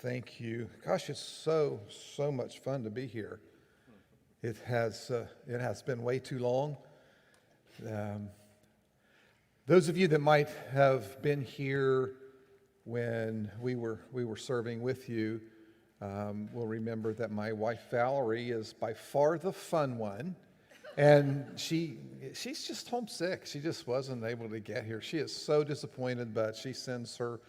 Thank you. Gosh, it's so much fun to be here. It has been way too long. Those of you that might have been here when we were serving with you will remember that my wife Valerie is by far the fun one, and she's just homesick. She just wasn't able to get here. She is so disappointed, but she sends her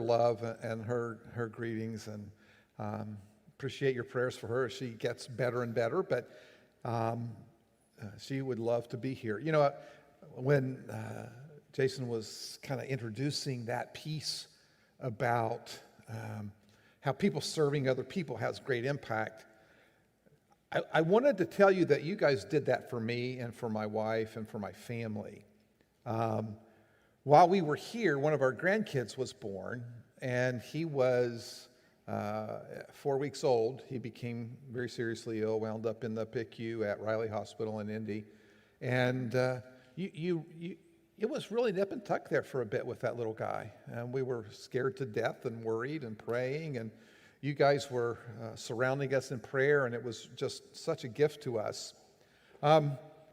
love and her greetings, and appreciate your prayers for her as she gets better and better, but she would love to be here. You know, when Jason was kind of introducing that piece about how people serving other people has great impact, I wanted to tell you that you guys did that for me and for my wife and for my family. While we were here, one of our grandkids was born, and he was 4 weeks old. He became very seriously ill, wound up in the PICU at Riley Hospital in Indy. And it was really nip and tuck there for a bit with that little guy. And we were scared to death and worried and praying, and you guys were surrounding us in prayer, and it was just such a gift to us.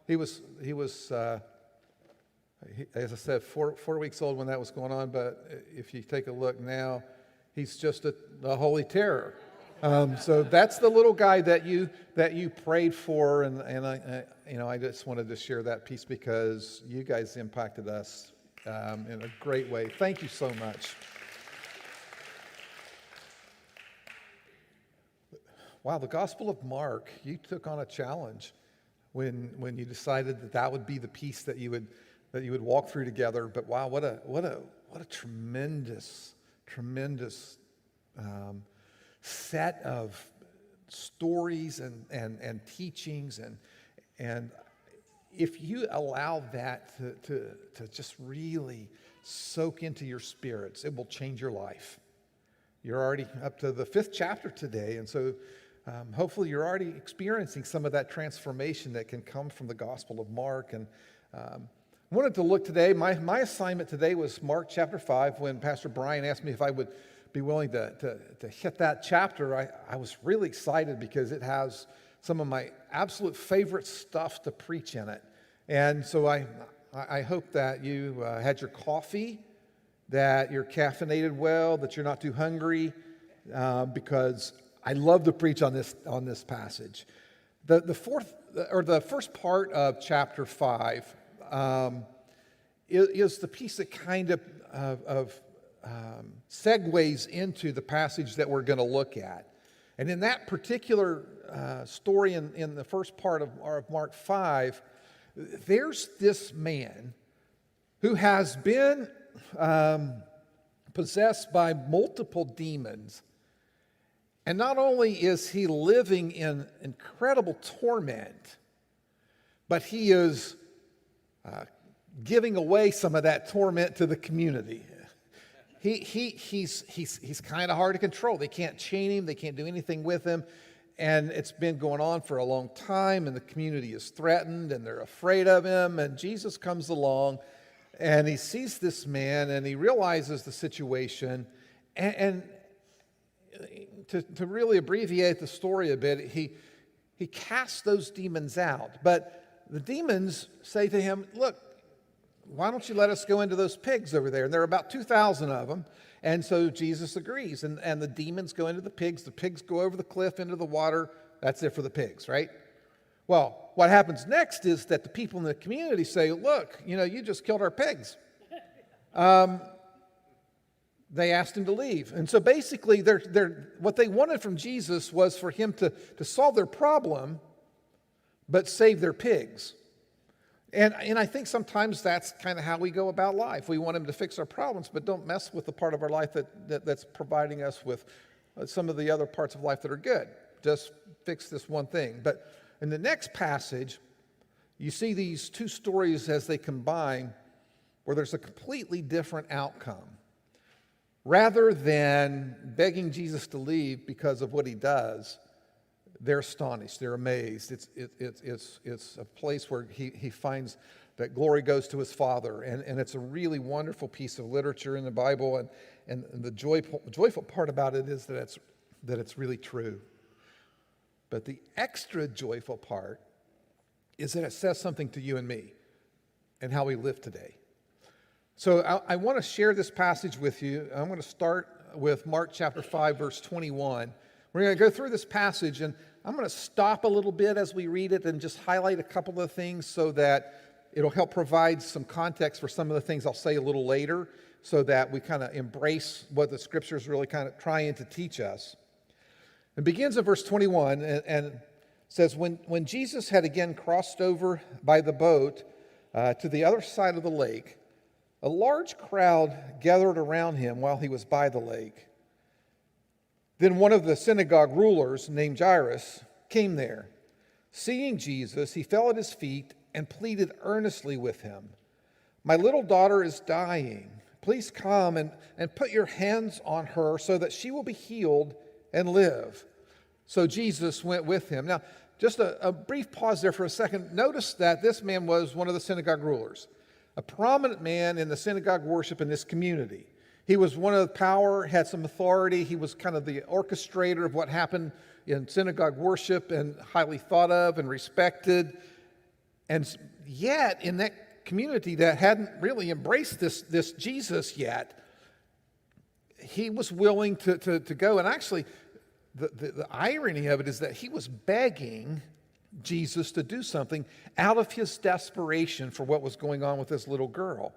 He was as I said, four weeks old when that was going on, but if you take a look now, he's just a holy terror. So that's the little guy that you prayed for, and I just wanted to share that piece because you guys impacted us in a great way. Thank you so much. Wow, the Gospel of Mark, you took on a challenge when you decided that would be the piece that you would walk through together. But wow, what a tremendous set of stories and teachings, and if you allow that to just really soak into your spirits, it will change your life. You're already up to the 5th chapter today, and so hopefully you're already experiencing some of that transformation that can come from the Gospel of Mark. And I wanted to look today, my assignment today was Mark chapter 5. When Pastor Brian asked me if I would be willing to hit that chapter, I was really excited because it has some of my absolute favorite stuff to preach in it. And so I hope that you had your coffee, that you're caffeinated well, that you're not too hungry, because I love to preach on this passage. The first part of chapter 5 is the piece that kind of segues into the passage that we're going to look at. And in that particular story in the first part of Mark 5, there's this man who has been possessed by multiple demons. And not only is he living in incredible torment, but he is giving away some of that torment to the community. He's kind of hard to control. They can't chain him. They can't do anything with him. And it's been going on for a long time, and the community is threatened, and they're afraid of him. And Jesus comes along, and he sees this man, and he realizes the situation. And to really abbreviate the story a bit, he casts those demons out. But the demons say to him, "Look, why don't you let us go into those pigs over there?" And there are about 2,000 of them. And so Jesus agrees. And the demons go into the pigs. The pigs go over the cliff into the water. That's it for the pigs, right? Well, what happens next is that the people in the community say, "Look, you just killed our pigs." They asked him to leave. And so basically, what they wanted from Jesus was for him to solve their problem, but save their pigs. And I think sometimes that's kind of how we go about life. We want him to fix our problems, but don't mess with the part of our life that's providing us with some of the other parts of life that are good. Just fix this one thing. But in the next passage, you see these two stories as they combine, where there's a completely different outcome. Rather than begging Jesus to leave because of what he does, they're astonished, they're amazed. It's a place where he finds that glory goes to his Father, and it's a really wonderful piece of literature in the Bible. and the joyful part about it is that it's really true. But the extra joyful part is that it says something to you and me and how we live today. So I want to share this passage with you. I'm going to start with Mark chapter 5, verse 21. We're going to go through this passage, and I'm going to stop a little bit as we read it and just highlight a couple of things so that it'll help provide some context for some of the things I'll say a little later so that we kind of embrace what the Scripture's really kind of trying to teach us. It begins at verse 21 and says, when Jesus had again crossed over by the boat to the other side of the lake, a large crowd gathered around him while he was by the lake. Then one of the synagogue rulers, named Jairus, came there. Seeing Jesus, he fell at his feet and pleaded earnestly with him. My little daughter is dying. Please come and put your hands on her so that she will be healed and live. So Jesus went with him. Now, just a brief pause there for a second. Notice that this man was one of the synagogue rulers, a prominent man in the synagogue worship in this community. He was one of the power, had some authority. He was kind of the orchestrator of what happened in synagogue worship and highly thought of and respected. And yet, in that community that hadn't really embraced this Jesus yet, he was willing to go. And actually, the irony of it is that he was begging Jesus to do something out of his desperation for what was going on with this little girl.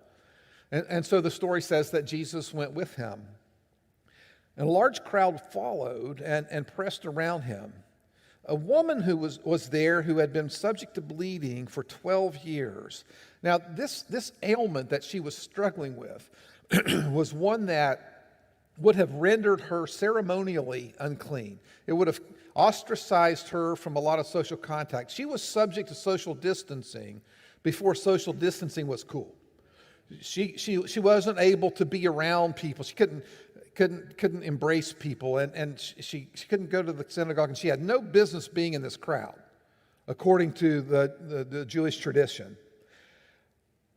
And so the story says that Jesus went with him. And a large crowd followed and pressed around him. A woman who was there who had been subject to bleeding for 12 years. Now, this ailment that she was struggling with was one that would have rendered her ceremonially unclean. It would have ostracized her from a lot of social contact. She was subject to social distancing before social distancing was cool. She wasn't able to be around people. She couldn't embrace people, and she couldn't go to the synagogue, and she had no business being in this crowd, according to the Jewish tradition.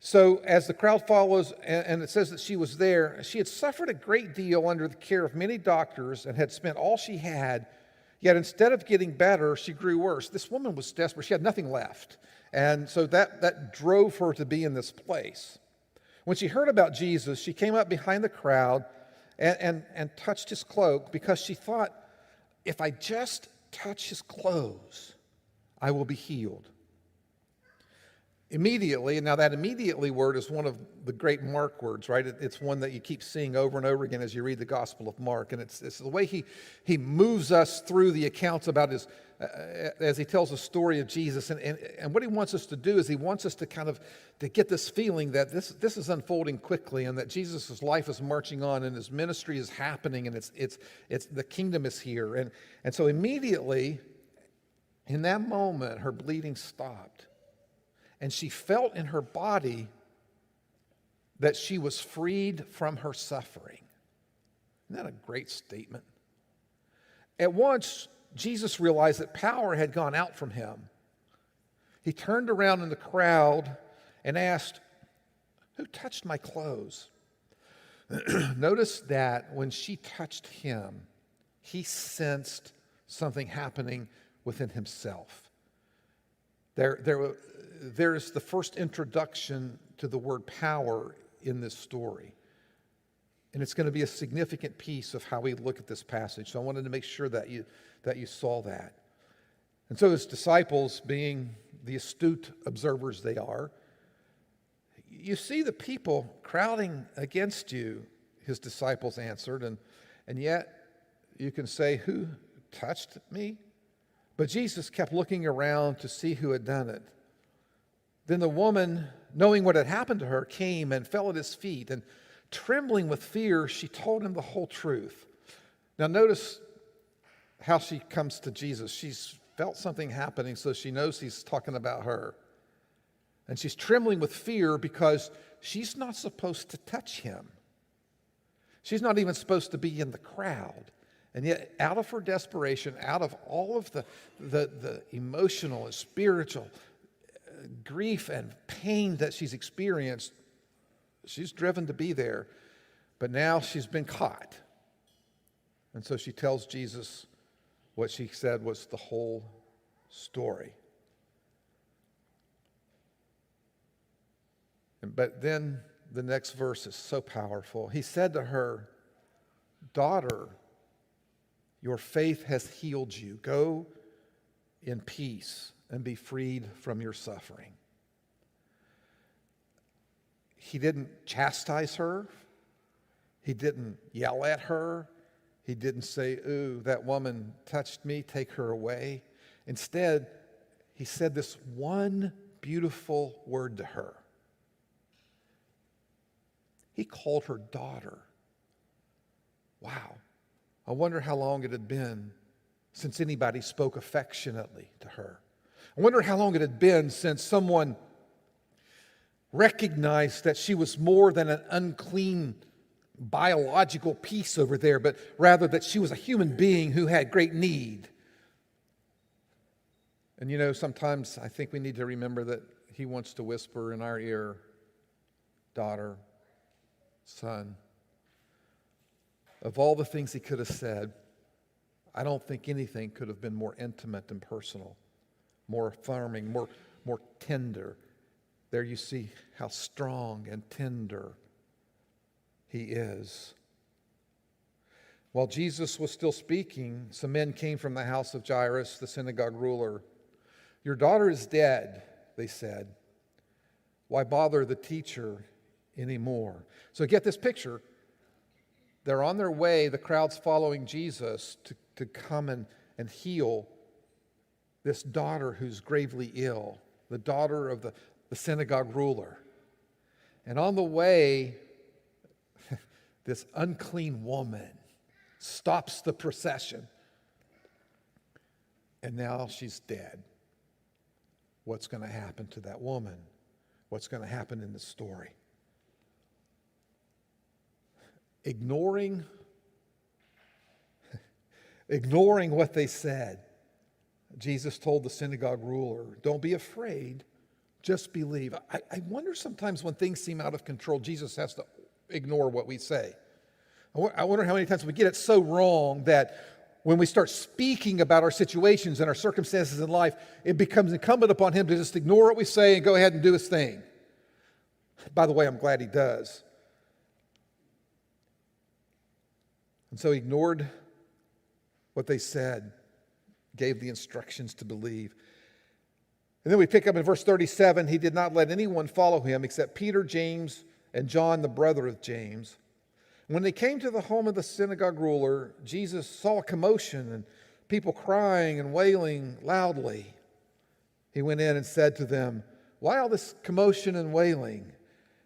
So as the crowd follows, and it says that she was there, she had suffered a great deal under the care of many doctors and had spent all she had, yet instead of getting better, she grew worse. This woman was desperate. She had nothing left. And so that drove her to be in this place. When she heard about Jesus, she came up behind the crowd and touched his cloak because she thought, if I just touch his clothes, I will be healed. Immediately, now that immediately word is one of the great Mark words, right? It's one that you keep seeing over and over again as you read the Gospel of Mark. And it's the way he moves us through the accounts about his, as he tells the story of Jesus. And what he wants us to do is he wants us to kind of to get this feeling that this is unfolding quickly and that Jesus' life is marching on and his ministry is happening and it's the kingdom is here. And so immediately, in that moment, her bleeding stopped. And she felt in her body that she was freed from her suffering. Isn't that a great statement? At once, Jesus realized that power had gone out from him. He turned around in the crowd and asked, "Who touched my clothes?" Notice that when she touched him, he sensed something happening within himself. There's the first introduction to the word power in this story. And it's going to be a significant piece of how we look at this passage. So I wanted to make sure that you saw that. And so his disciples, being the astute observers they are, you see the people crowding against you, his disciples answered, and yet you can say, "Who touched me?" But Jesus kept looking around to see who had done it. Then the woman, knowing what had happened to her, came and fell at his feet, and trembling with fear, she told him the whole truth. Now notice how she comes to Jesus. She's felt something happening, so she knows he's talking about her. And she's trembling with fear because she's not supposed to touch him. She's not even supposed to be in the crowd. And yet, out of her desperation, out of all of the emotional and spiritual grief and pain that she's experienced, she's driven to be there. But now she's been caught. And so she tells Jesus what she said was the whole story. But then the next verse is so powerful. He said to her, "Daughter, your faith has healed you. Go in peace and be freed from your suffering." He didn't chastise her. He didn't yell at her. He didn't say, "Ooh, that woman touched me, take her away." Instead, he said this one beautiful word to her. He called her daughter. Wow. I wonder how long it had been since anybody spoke affectionately to her. I wonder how long it had been since someone recognized that she was more than an unclean biological piece over there, but rather that she was a human being who had great need. And you know, sometimes I think we need to remember that he wants to whisper in our ear, "Daughter, son." Of all the things he could have said, I don't think anything could have been more intimate and personal, more affirming, more tender. There you see how strong and tender he is. While Jesus was still speaking, some men came from the house of Jairus, the synagogue ruler. "Your daughter is dead," they said. "Why bother the teacher anymore?" So get this picture. They're on their way, the crowd's following Jesus to come and heal this daughter who's gravely ill, the daughter of the synagogue ruler. And on the way, this unclean woman stops the procession. And now she's dead. What's going to happen to that woman? What's going to happen in the story? Ignoring what they said, Jesus told the synagogue ruler, "Don't be afraid, just believe." I wonder sometimes when things seem out of control, Jesus has to ignore what we say. I wonder how many times we get it so wrong that when we start speaking about our situations and our circumstances in life, it becomes incumbent upon him to just ignore what we say and go ahead and do his thing. By the way, I'm glad he does. And so he ignored what they said, gave the instructions to believe. And then we pick up in verse 37, he did not let anyone follow him except Peter, James, and John, the brother of James. When they came to the home of the synagogue ruler, Jesus saw a commotion and people crying and wailing loudly. He went in and said to them, "Why all this commotion and wailing?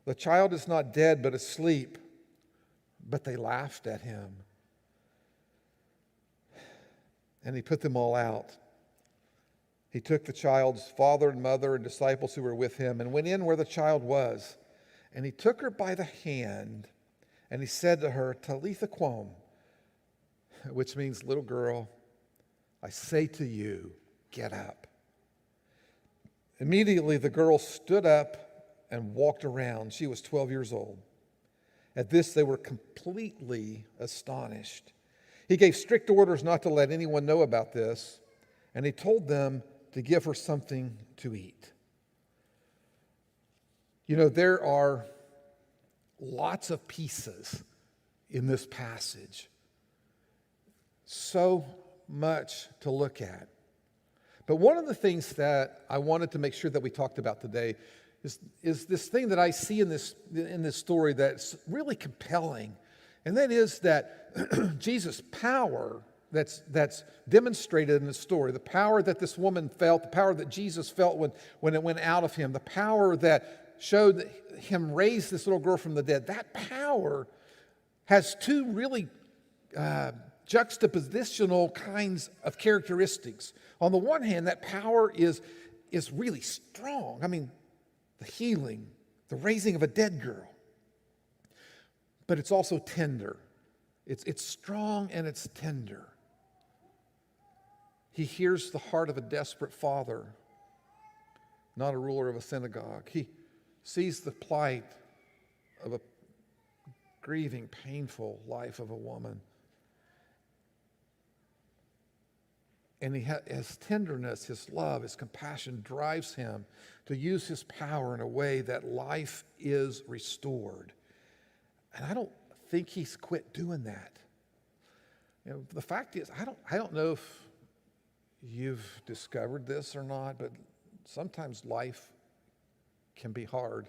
The child is not dead but asleep." But they laughed at him. And he put them all out. He took the child's father and mother and disciples who were with him and went in where the child was. And he took her by the hand and he said to her, "Talitha quum," which means, "Little girl, I say to you, get up." Immediately the girl stood up and walked around. She was 12 years old. At this they were completely astonished. He gave strict orders not to let anyone know about this, and he told them to give her something to eat. You know, there are lots of pieces in this passage. So much to look at. But one of the things that I wanted to make sure that we talked about today is this thing that I see in this story that's really compelling. And that is that Jesus' power that's demonstrated in the story, the power that this woman felt, the power that Jesus felt when it went out of him, the power that showed him raise this little girl from the dead, that power has two really juxtapositional kinds of characteristics. On the one hand, that power is really strong. I mean, the healing, the raising of a dead girl. But it's also tender. It's strong and it's tender. He hears the heart of a desperate father, not a ruler of a synagogue. He sees the plight of a grieving, painful life of a woman. And his tenderness, his love, his compassion drives him to use his power in a way that life is restored. And I don't think he's quit doing that. The fact is, I don't know if you've discovered this or not, but sometimes life can be hard.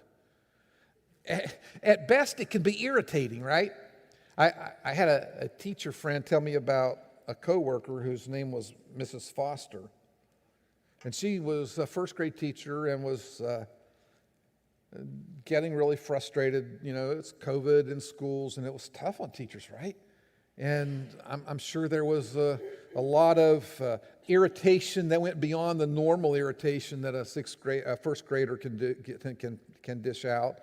At best, it can be irritating, right? I had a teacher friend tell me about a coworker whose name was Mrs. Foster. And she was a first grade teacher and was getting really frustrated. It's COVID in schools, and it was tough on teachers, right? And I'm sure there was a lot of irritation that went beyond the normal irritation that a first grader can dish out.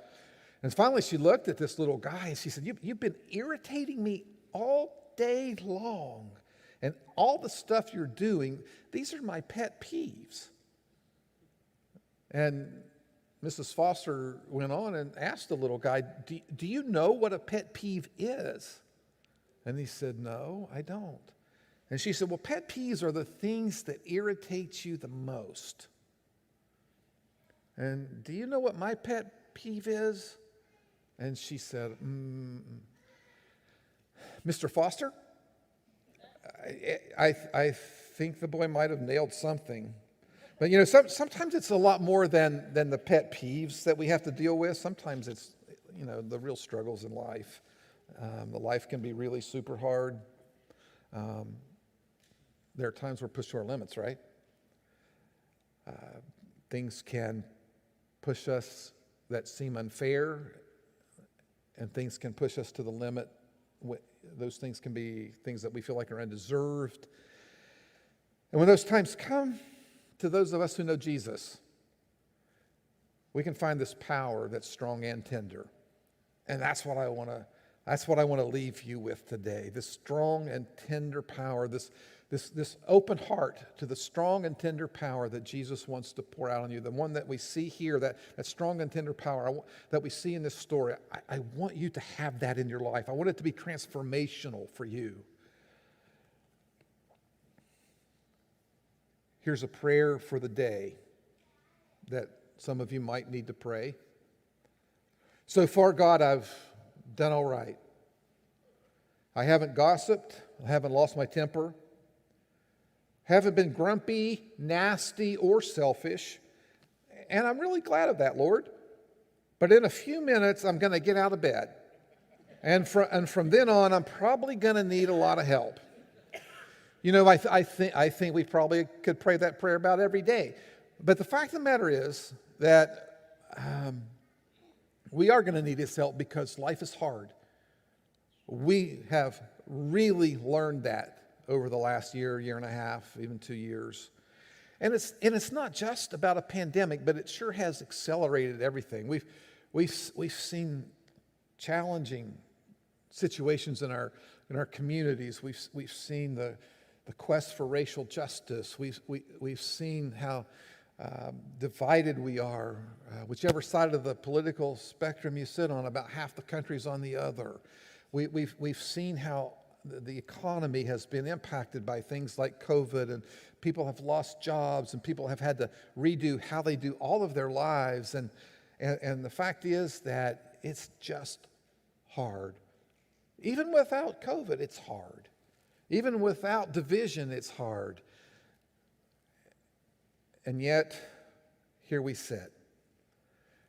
And finally, she looked at this little guy and she said, "You've been irritating me all day long. And all the stuff you're doing, these are my pet peeves." And Mrs. Foster went on and asked the little guy, do you know what a pet peeve is? And he said, "No, I don't." And she said, "Well, pet peeves are the things that irritate you the most. And do you know what my pet peeve is?" And she said, "Mr. Foster, I think the boy might have nailed something." But sometimes it's a lot more than the pet peeves that we have to deal with. Sometimes it's the real struggles in life. The life can be really super hard. There are times we're pushed to our limits, right? Things can push us that seem unfair, and things can push us to the limit. Those things can be things that we feel like are undeserved. And when those times come, to those of us who know Jesus, we can find this power that's strong and tender. And that's what I want to leave you with today. This strong and tender power, this open heart to the strong and tender power that Jesus wants to pour out on you, the one that we see here, that strong and tender power that we see in this story. I want you to have that in your life. I want it to be transformational for you. Here's a prayer for the day that some of you might need to pray. So far, God, I've done all right. I haven't gossiped. I haven't lost my temper. Haven't been grumpy, nasty, or selfish. And I'm really glad of that, Lord. But in a few minutes, I'm going to get out of bed. And from then on, I'm probably going to need a lot of help. I think we probably could pray that prayer about every day. But the fact of the matter is that we are going to need His help because life is hard. We have really learned that over the last year and a half, even 2 years. And it's not just about a pandemic, but it sure has accelerated everything. We've seen challenging situations in our communities. We've seen the quest for racial justice. We've seen how divided we are. Whichever side of the political spectrum you sit on, about half the country's on the other. We've seen how the economy has been impacted by things like COVID, and people have lost jobs, and people have had to redo how they do all of their lives. And the fact is that it's just hard. Even without COVID, it's hard. Even without division, it's hard. And yet, here we sit.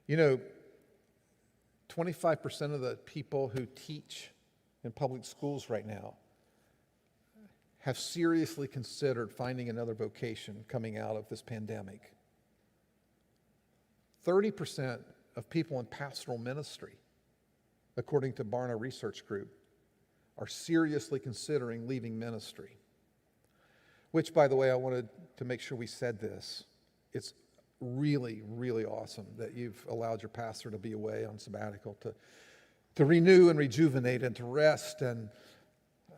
25% of the people who teach in public schools right now have seriously considered finding another vocation coming out of this pandemic. 30% of people in pastoral ministry, according to Barna Research Group, are seriously considering leaving ministry. Which, by the way, I wanted to make sure we said this. It's really, really awesome that you've allowed your pastor to be away on sabbatical to renew and rejuvenate and to rest and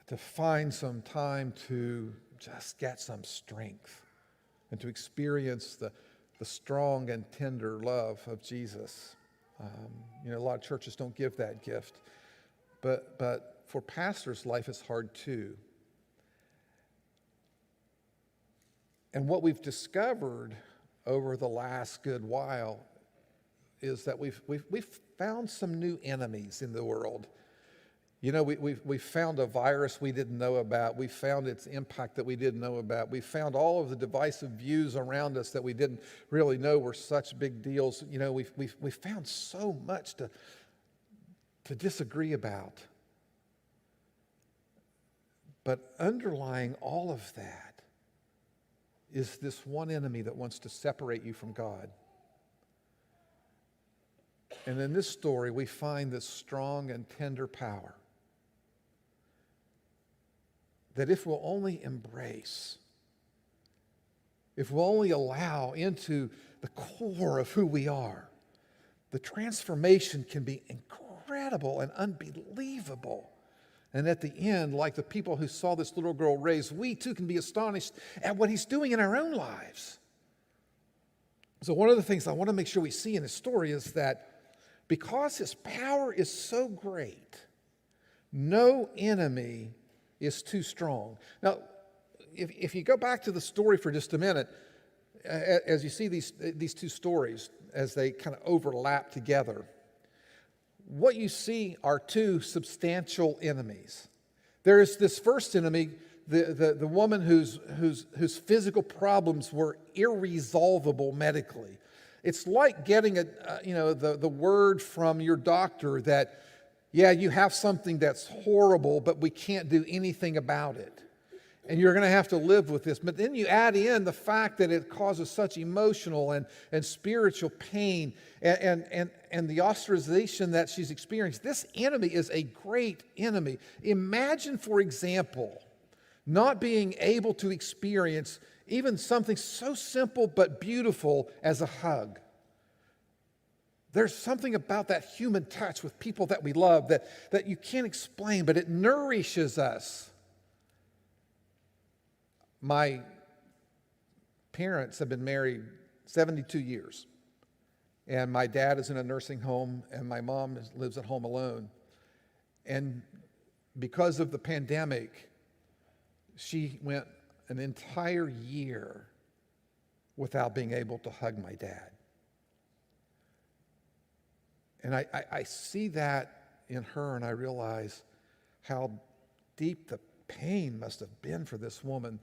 to find some time to just get some strength and to experience the strong and tender love of Jesus. A lot of churches don't give that gift. but for pastors, life is hard too. And what we've discovered over the last good while is that we've found some new enemies in the world. You know, we've found a virus we didn't know about. We found its impact that we didn't know about. We found all of the divisive views around us that we didn't really know were such big deals. You know, we've found so much to disagree about. But underlying all of that is this one enemy that wants to separate you from God. And in this story, we find this strong and tender power that if we'll only embrace, if we'll only allow into the core of who we are, the transformation can be incredible and unbelievable. And at the end, like the people who saw this little girl raised, we too can be astonished at what he's doing in our own lives. So one of the things I want to make sure we see in his story is that because his power is so great, no enemy is too strong. Now, if you go back to the story for just a minute, as you see these two stories, as they kind of overlap together, what you see are two substantial enemies. There is this first enemy, the woman whose physical problems were irresolvable medically. It's like getting the word from your doctor that, yeah, you have something that's horrible, but we can't do anything about it. And you're going to have to live with this. But then you add in the fact that it causes such emotional and spiritual pain and the ostracization that she's experienced. This enemy is a great enemy. Imagine, for example, not being able to experience even something so simple but beautiful as a hug. There's something about that human touch with people that we love that you can't explain, but it nourishes us. My parents have been married 72 years, and my dad is in a nursing home, and my mom lives at home alone. And because of the pandemic, she went an entire year without being able to hug my dad. And I see that in her, and I realize how deep the pain must have been for this woman.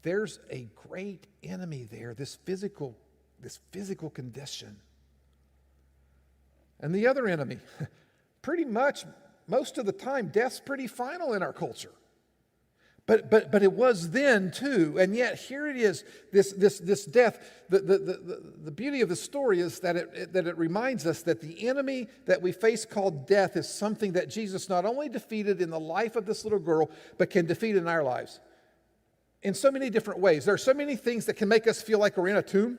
There's a great enemy there, this physical condition. And the other enemy, pretty much most of the time, death's pretty final in our culture. But it was then too, and yet here it is. This death. The beauty of the story is that it reminds us that the enemy that we face called death is something that Jesus not only defeated in the life of this little girl, but can defeat in our lives in so many different ways. There are so many things that can make us feel like we're in a tomb,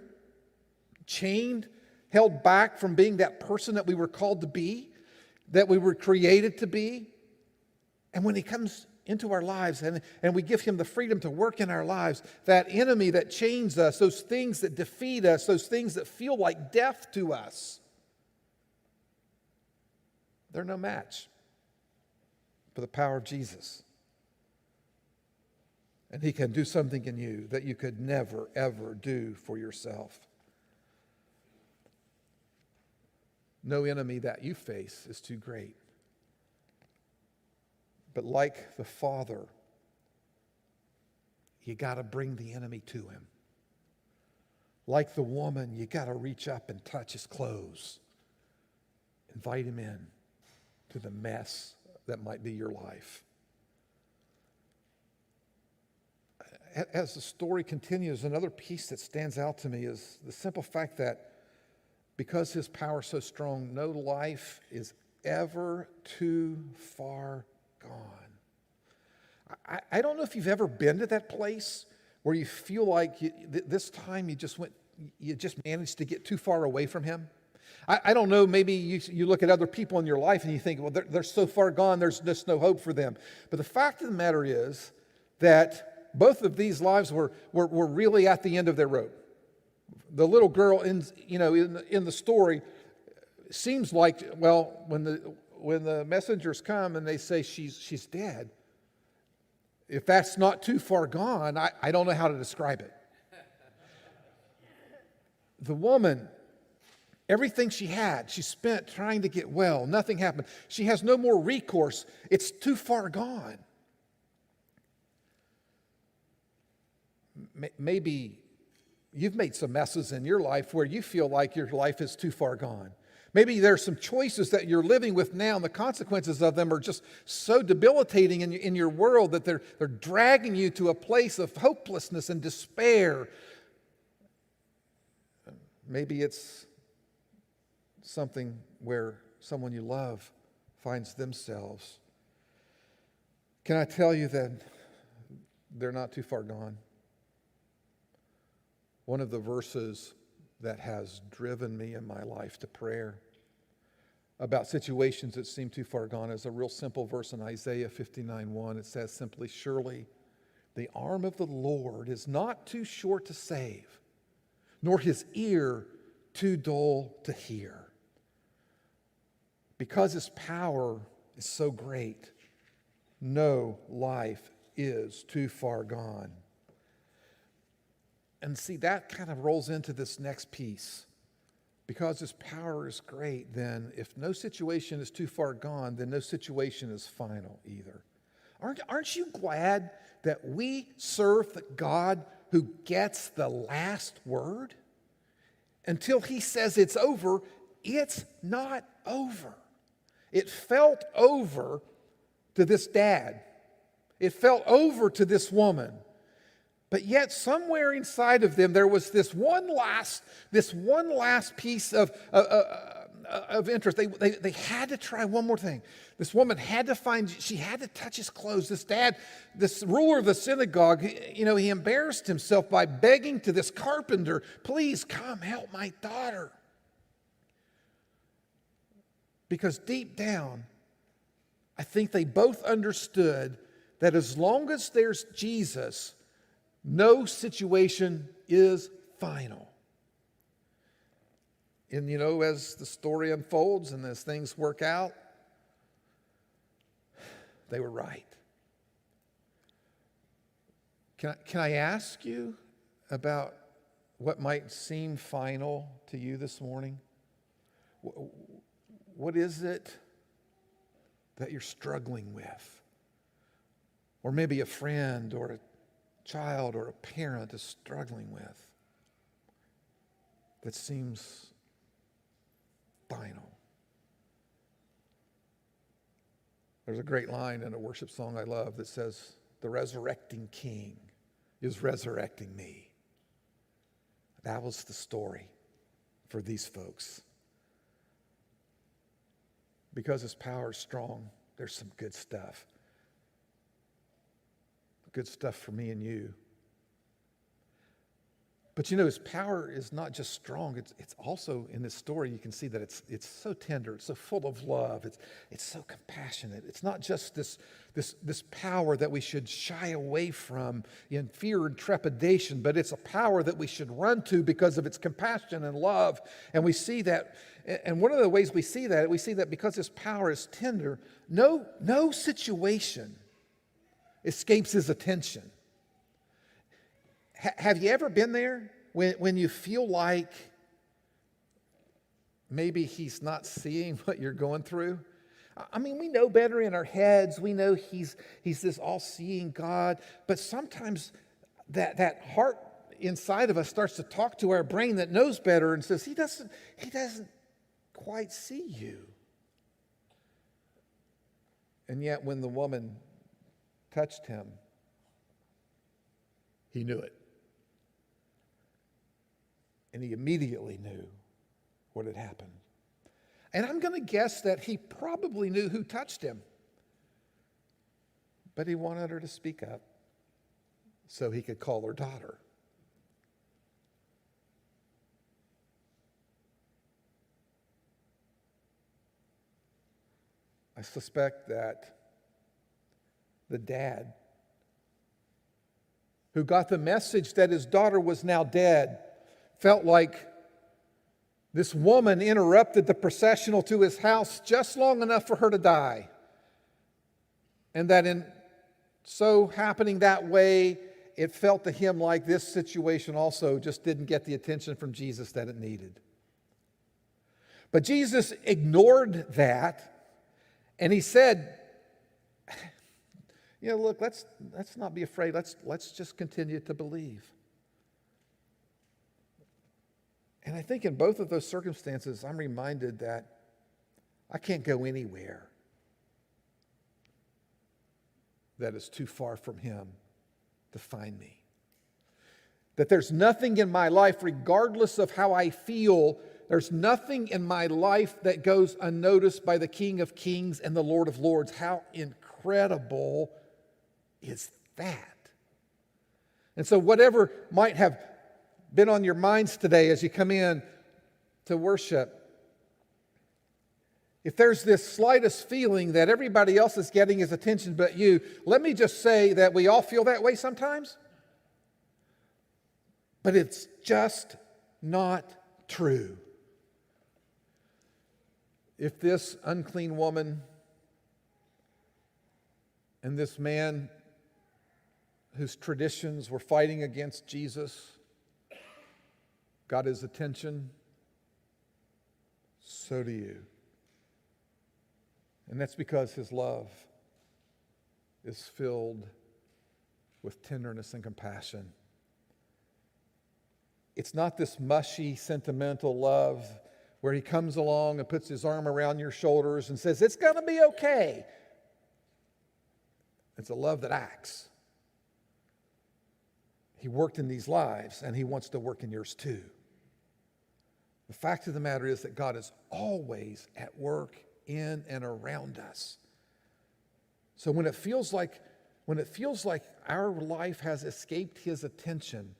chained, held back from being that person that we were called to be, that we were created to be. And when he comes into our lives and we give him the freedom to work in our lives, that enemy that chains us, those things that defeat us, those things that feel like death to us, they're no match for the power of Jesus. And he can do something in you that you could never, ever do for yourself. No enemy that you face is too great. But like the Father, you got to bring the enemy to him. Like the woman, you got to reach up and touch his clothes. Invite him in to the mess that might be your life. As the story continues, another piece that stands out to me is the simple fact that because his power is so strong, no life is ever too far gone. I don't know if you've ever been to that place where you feel like this time you just managed to get too far away from him. I don't know, maybe you look at other people in your life and you think, well, they're so far gone, there's just no hope for them. But the fact of the matter is that both of these lives were really at the end of their rope. The little girl in the story seems like, well, when the messengers come and they say she's dead, if that's not too far gone, I don't know how to describe it. The woman, everything she had, she spent trying to get well. Nothing happened. She has no more recourse. It's too far gone. Maybe you've made some messes in your life where you feel like your life is too far gone. Maybe there's some choices that you're living with now, and the consequences of them are just so debilitating in your world that they're dragging you to a place of hopelessness and despair. Maybe it's something where someone you love finds themselves. Can I tell you that they're not too far gone? One of the verses that has driven me in my life to prayer about situations that seem too far gone is a real simple verse in Isaiah 59:1. It says simply, "Surely the arm of the Lord is not too short to save, nor his ear too dull to hear." Because his power is so great, no life is too far gone. And see, that kind of rolls into this next piece. Because his power is great, then if no situation is too far gone, then no situation is final either. Aren't you glad that we serve the God who gets the last word? Until he says it's over, it's not over. It felt over to this dad. It felt over to this woman. But yet somewhere inside of them, there was this one last piece of interest. They had to try one more thing. This woman had to touch his clothes. This dad, this ruler of the synagogue, he embarrassed himself by begging to this carpenter, "Please come help my daughter." Because deep down, I think they both understood that as long as there's Jesus, no situation is final. And as the story unfolds and as things work out, they were right. Can I ask you about what might seem final to you this morning? What is it that you're struggling with? Or maybe a friend or a child or a parent is struggling with that seems final. There's a great line in a worship song I love that says, "The resurrecting King is resurrecting me." That was the story for these folks. Because his power is strong, there's some good stuff. Good stuff for me and you. But his power is not just strong, it's also in this story you can see that it's so tender, it's so full of love, it's so compassionate. It's not just this power that we should shy away from in fear and trepidation, but it's a power that we should run to because of its compassion and love. And we see that, and one of the ways we see that because this power is tender, no situation escapes his attention. Have you ever been there when you feel like maybe he's not seeing what you're going through? I mean, we know better in our heads. We know he's this all-seeing God. But sometimes that heart inside of us starts to talk to our brain that knows better and says, he doesn't quite see you. And yet when the woman touched him, he knew it. And he immediately knew what had happened. And I'm going to guess that he probably knew who touched him. But he wanted her to speak up so he could call her daughter. I suspect that the dad who got the message that his daughter was now dead felt like This woman interrupted the processional to his house just long enough for her to die. And that in so happening that way, it felt to him like this situation also just didn't get the attention from Jesus that it needed. But Jesus ignored that, and he said, look, let's not be afraid. Let's just continue to believe. And I think in both of those circumstances, I'm reminded that I can't go anywhere that is too far from him to find me. That there's nothing in my life, regardless of how I feel, there's nothing in my life that goes unnoticed by the King of Kings and the Lord of Lords. How incredible is that? And so whatever might have been on your minds today as you come in to worship, if there's this slightest feeling that everybody else is getting his attention but you, let me just say that we all feel that way sometimes. But it's just not true. If this unclean woman and this man whose traditions were fighting against Jesus got his attention, so do you. And that's because his love is filled with tenderness and compassion. It's not this mushy, sentimental love where he comes along and puts his arm around your shoulders and says, it's going to be okay. It's a love that acts. He worked in these lives, and he wants to work in yours too. The fact of the matter is that God is always at work in and around us. So when it feels like our life has escaped his attention,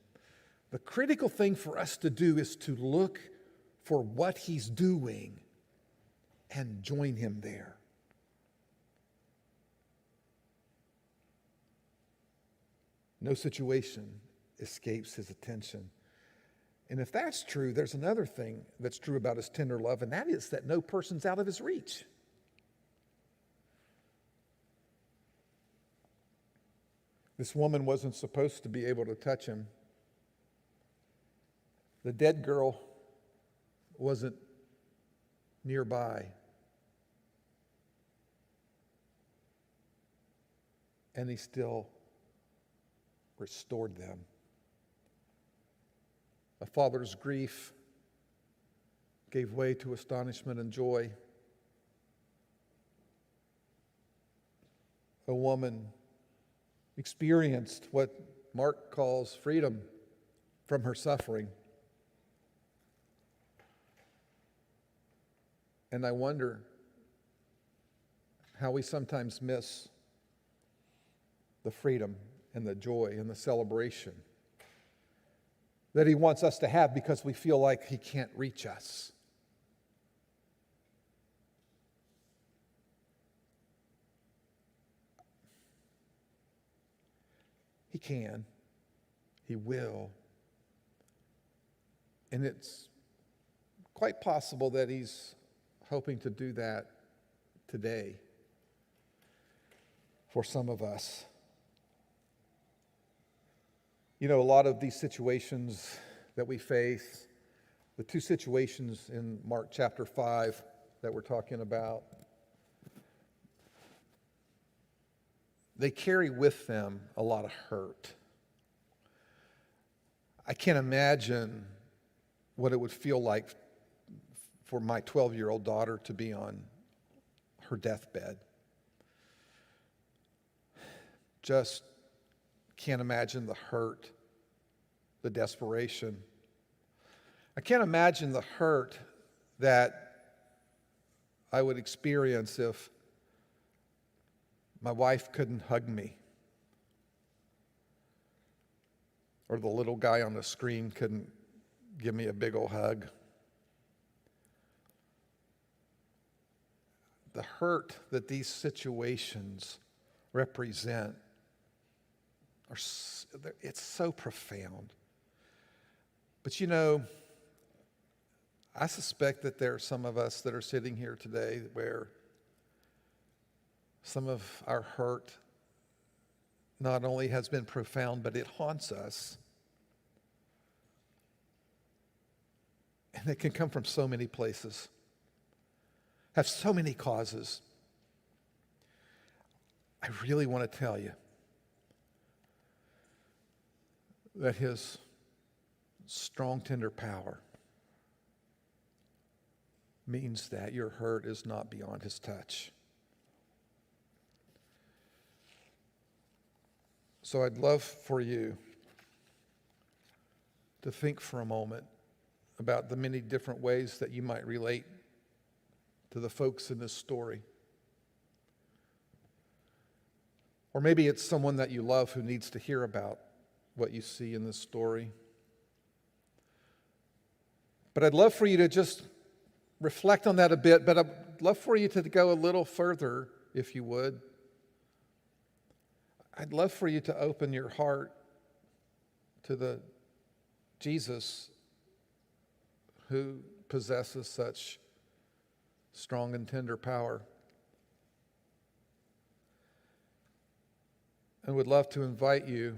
the critical thing for us to do is to look for what he's doing and join him there. No situation escapes his attention. And if that's true, there's another thing that's true about his tender love, and that is that no person's out of his reach. This woman wasn't supposed to be able to touch him. The dead girl wasn't nearby. And he still restored them. A father's grief gave way to astonishment and joy. A woman experienced what Mark calls freedom from her suffering. And I wonder how we sometimes miss the freedom and the joy and the celebration that he wants us to have because we feel like he can't reach us. He can. He will. And it's quite possible that he's hoping to do that today for some of us. You know, a lot of these situations that we face, the two situations in Mark chapter 5 that we're talking about, they carry with them a lot of hurt. I can't imagine what it would feel like for my 12-year-old daughter to be on her deathbed. Just can't imagine the hurt, the desperation. I can't imagine the hurt that I would experience if my wife couldn't hug me, or the little guy on the screen couldn't give me a big old hug. The hurt that these situations represent, it's so profound. But you know, I suspect that there are some of us that are sitting here today where some of our hurt not only has been profound, but it haunts us. And it can come from so many places, have so many causes. I really want to tell you that his strong, tender power means that your hurt is not beyond his touch. So I'd love for you to think for a moment about the many different ways that you might relate to the folks in this story. Or maybe it's someone that you love who needs to hear about what you see in this story. But I'd love for you to just reflect on that a bit, but I'd love for you to go a little further, if you would. I'd love for you to open your heart to the Jesus who possesses such strong and tender power. And would love to invite you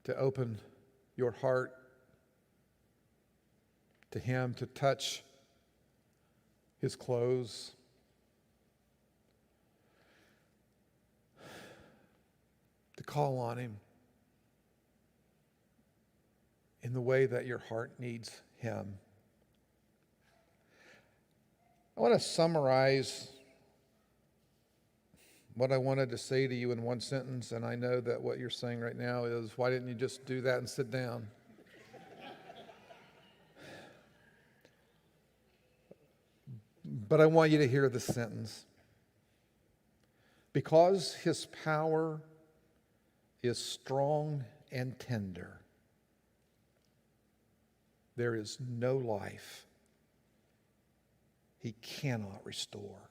to open your heart to him, to touch his clothes, to call on him in the way that your heart needs him. I want to summarize what I wanted to say to you in one sentence, and I know that what you're saying right now is, why didn't you just do that and sit down? But I want you to hear this sentence. Because his power is strong and tender, there is no life he cannot restore.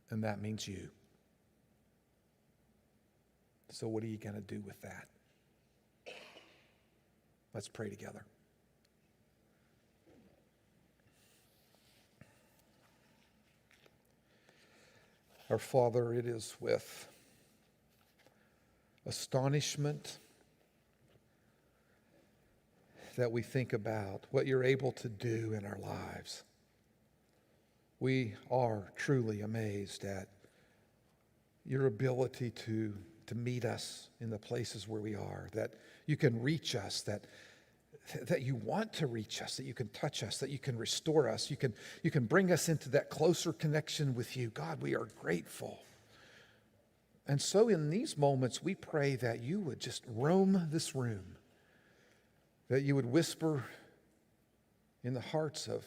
And that means you. So what are you going to do with that? Let's pray together. Our Father, it is with astonishment that we think about what you're able to do in our lives. We are truly amazed at your ability to meet us in the places where we are, that you can reach us, that you want to reach us, that you can touch us, that you can restore us, you can bring us into that closer connection with you. God, we are grateful. And so in these moments, we pray that you would just roam this room, that you would whisper in the hearts of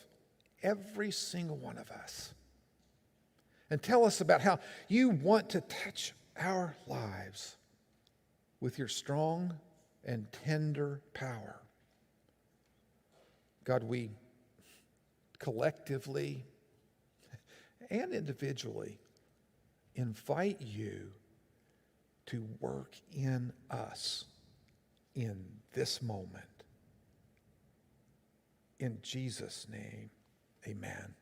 every single one of us and tell us about how you want to touch our lives with your strong and tender power. God, we collectively and individually invite you to work in us in this moment. In Jesus' name, amen.